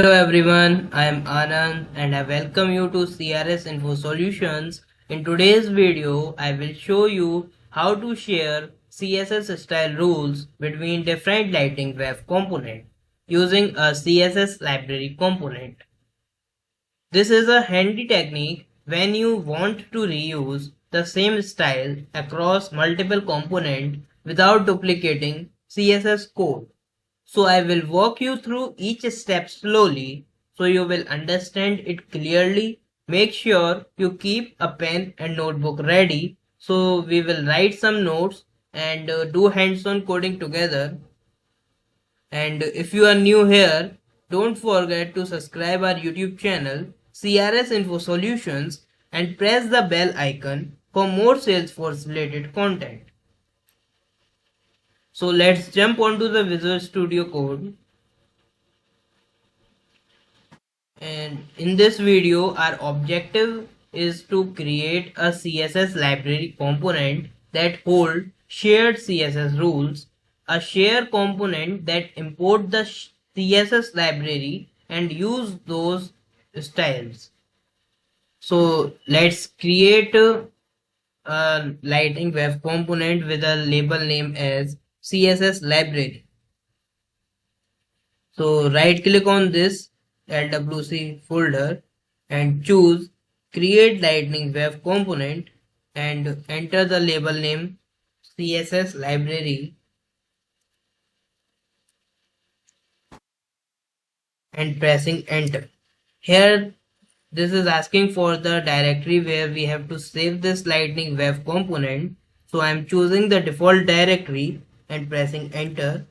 Hello everyone, I am Anand and I welcome you to CRS Info Solutions. In today's video, I will show you how to share CSS style rules between different lighting web components using a CSS library component. This is a handy technique when you want to reuse the same style across multiple components without duplicating CSS code. So I will walk you through each step slowly so you will understand it clearly. Make sure you keep a pen and notebook ready so we will write some notes and do hands-on coding together. And if you are new here, don't forget to subscribe our YouTube channel CRS Info Solutions and press the bell icon for more Salesforce related content. So let's jump onto the Visual Studio Code. And in this video, our objective is to create a CSS library component that hold shared CSS rules, a share component that import the CSS library and use those styles. So let's create a lighting web component with a label name as CSS library. So right click on this LWC folder and choose create lightning web component and enter the label name CSS library and pressing enter. Here this is asking for the directory where we have to save this lightning web component. So I am choosing the default directory and pressing enter.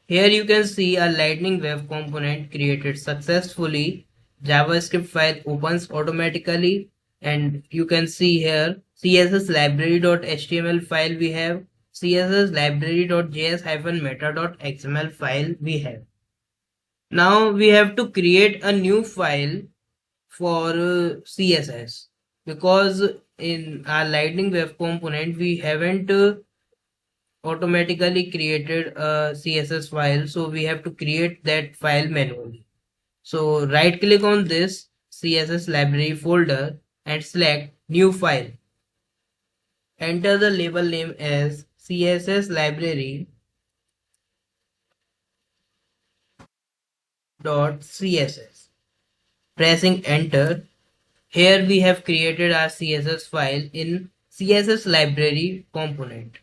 Here you can see a lightning web component created successfully. JavaScript file opens automatically and you can see here CSS library.html file we have, CSS library.js-meta.xml file we have. Now we have to create a new file for CSS because in our lightning web component we haven't automatically created a CSS file, so we have to create that file manually. So right click on this CSS library folder and select new file. Enter the label name as CSS library.css. Pressing enter. Here we have created our CSS file in CSS library component.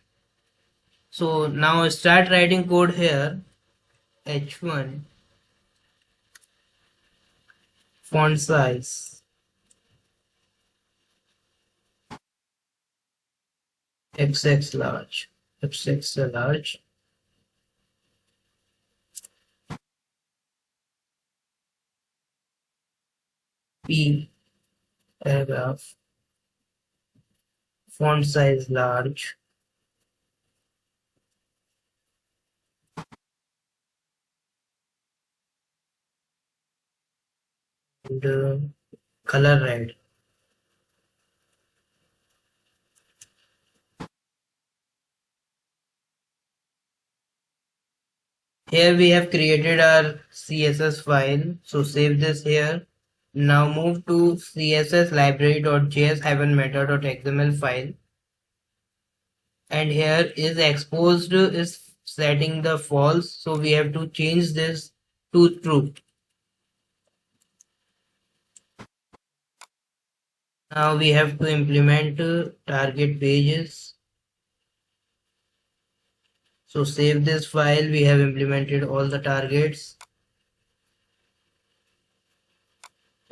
So now start writing code here. H1 font size XX large, XX large, P paragraph, font size large, and color red. Here we have created our CSS file, so save this here. Now move to CSS library.js-meta.xml file, and here is exposed is setting the false, so we have to change this to true. Now we have to implement target pages. So save this file, we have implemented all the targets.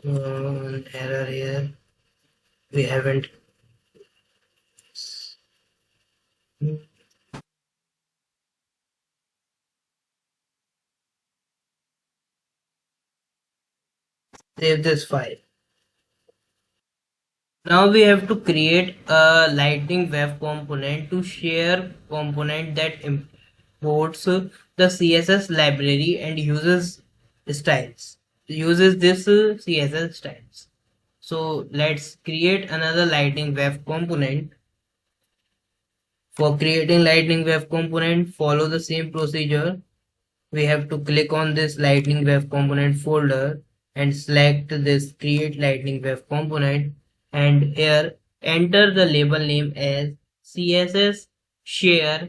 Error here, we haven't. Save this file. Now we have to create a lightning web component to share component that imports the CSS library and uses styles. Uses this CSS styles. So let's create another lightning web component. For creating lightning web component, follow the same procedure. we have to click on this lightning wave component folder and select this create lightning wave component, and here enter the label name as css share.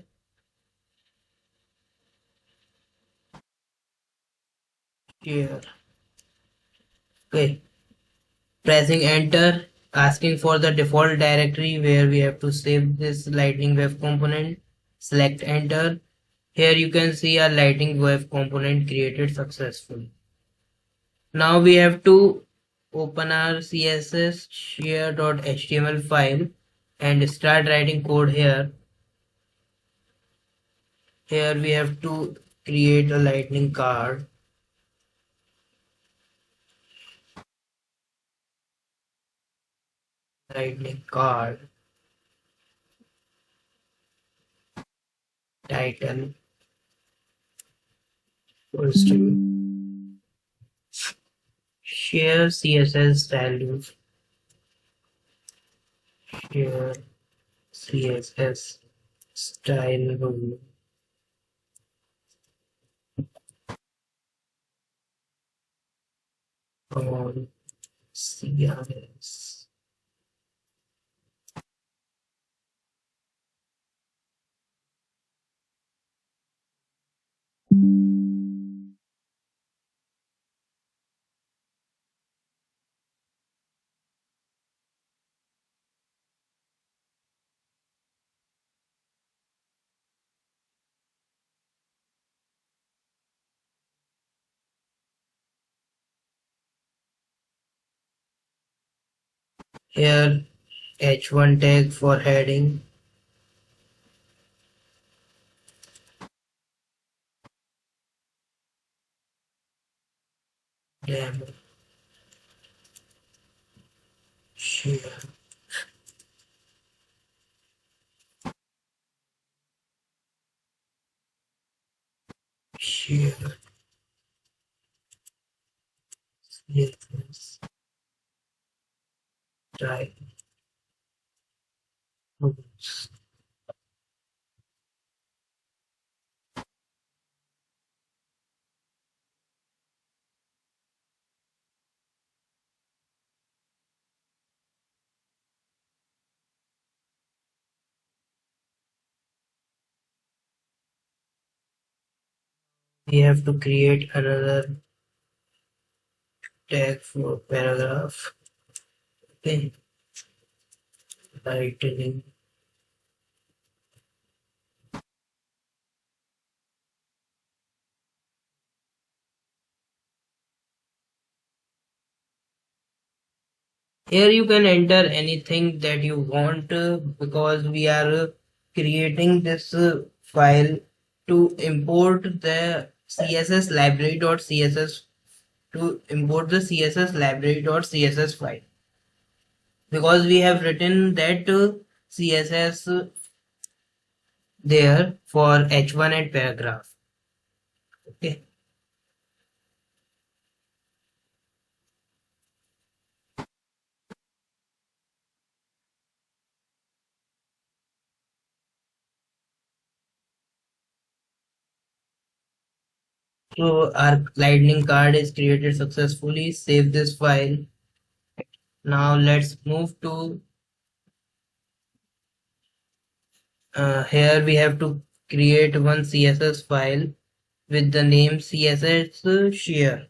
Share. Okay, pressing enter, asking for the default directory where we have to save this lightning wave component. Select enter. Here you can see our lightning wave component created successfully. Now we have to open our css share.html file and start writing code here. Here we have to create a lightning card. Lightning card title full string share css values share css style rule on CRS. Here h1 tag for heading, demo, share, share, css, style, rules. We have to create another tag for paragraph. Okay, lightning. Here you can enter anything that you want, because we are creating this file to import the css library.css, to import the css library.css file, because we have written that css there for h1 and paragraph. Okay, so our lightning card is created successfully. Save this file. Now let's move to here we have to create one css file with the name css share,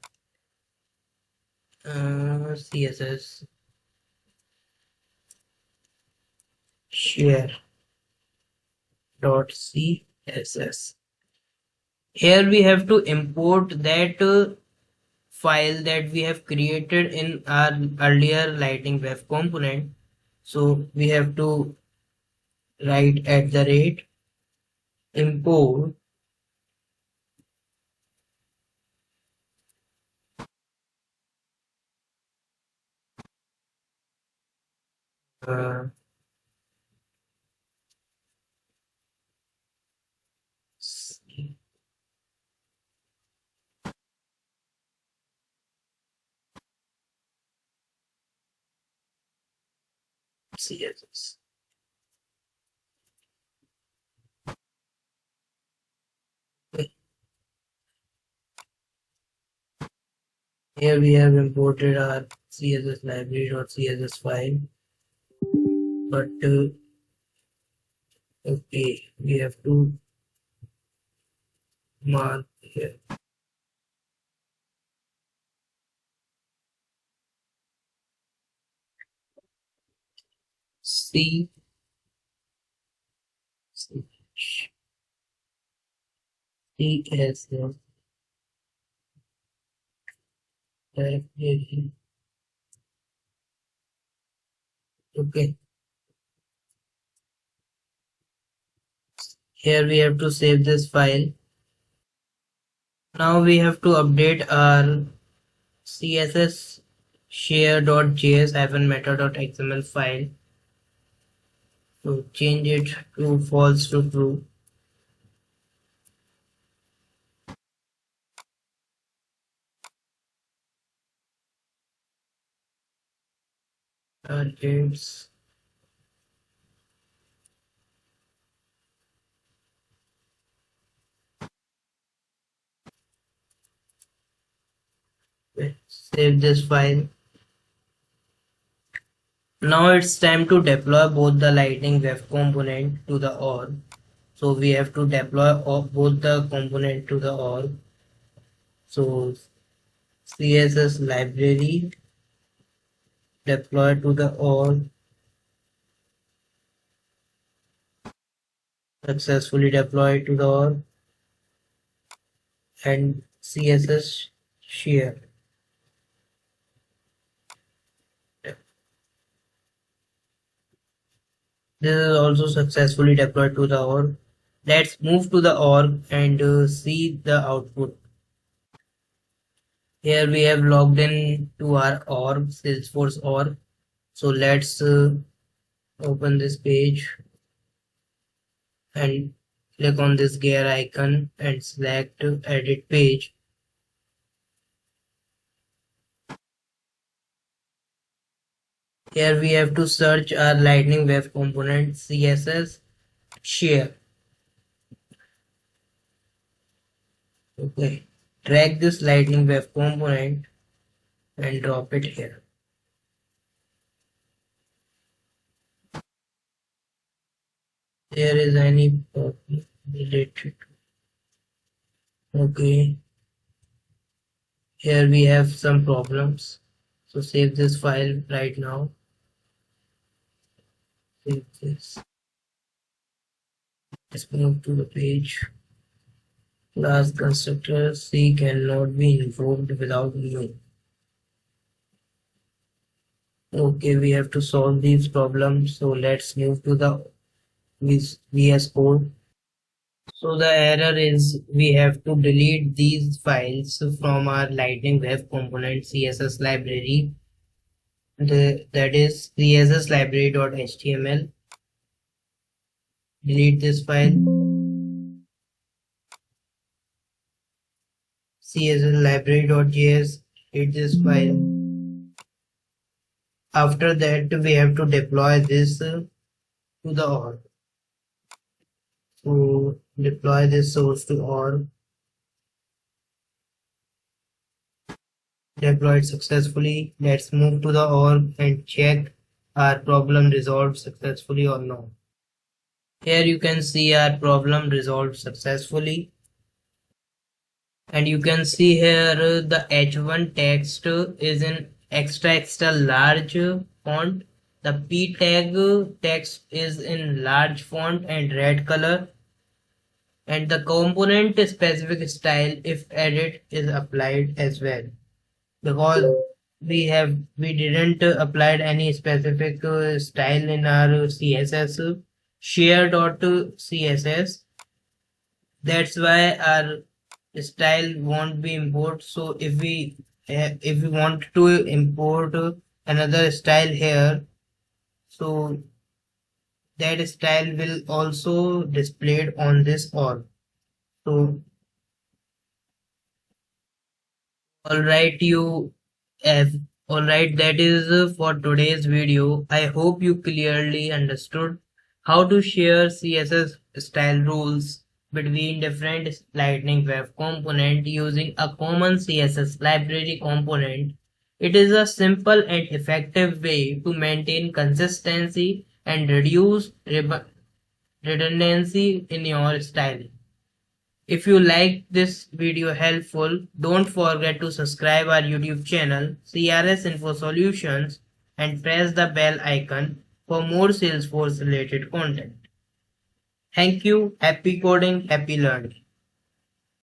css share dot css. Here we have to import that file that we have created in our earlier lightning web component. So we have to write at the rate import uh, css. Here we have imported our CSS library.css file, but okay, we have to mark here. C CSS library. Okay, here we have to save this file. Now we have to update our CSS share.js-meta.xml file to change it to false to true. Targets. Save this file. Now it's time to deploy both the Lightning Web component to the org. So we have to deploy both the component to the org. So CSS library deploy to the org, successfully deployed to the org, and CSS share. This is also successfully deployed to the org. Let's move to the org and see the output. Here we have logged in to our org, Salesforce org. So let's open this page and click on this gear icon and select edit page. Here we have to search our Lightning Web component CSS share. Okay, drag this Lightning Web component and drop it here. There is any problem related. Okay, here we have some problems. So save this file right now. Save this. Let's move to the page. Class constructor C cannot be invoked without new. Okay, we have to solve these problems. So let's move to the VS Code. So the error is we have to delete these files from our Lightning Web component CSS library. That is CSS library.html. Delete this file. CSS library.js. Delete this file. After that, we have to deploy this to the org. So deploy this source to org. Deployed successfully. Let's move to the org and check our problem resolved successfully or not. Here you can see our problem resolved successfully. And you can see here the H1 text is in extra large font. The P tag text is in large font and red color. And the component specific style if edit is applied as well. Because we didn't applied any specific style in our CSS share.css. That's why our style won't be import. So if we want to import another style here, so that style will also displayed on this org. So alright, alright, that is for today's video. I hope you clearly understood how to share CSS style rules between different Lightning Web components using a common CSS library component. It is a simple and effective way to maintain consistency and reduce redundancy in your styling. If you like this video helpful, don't forget to subscribe our YouTube channel CRS Info Solutions and press the bell icon for more Salesforce related content. Thank you. Happy coding, happy learning.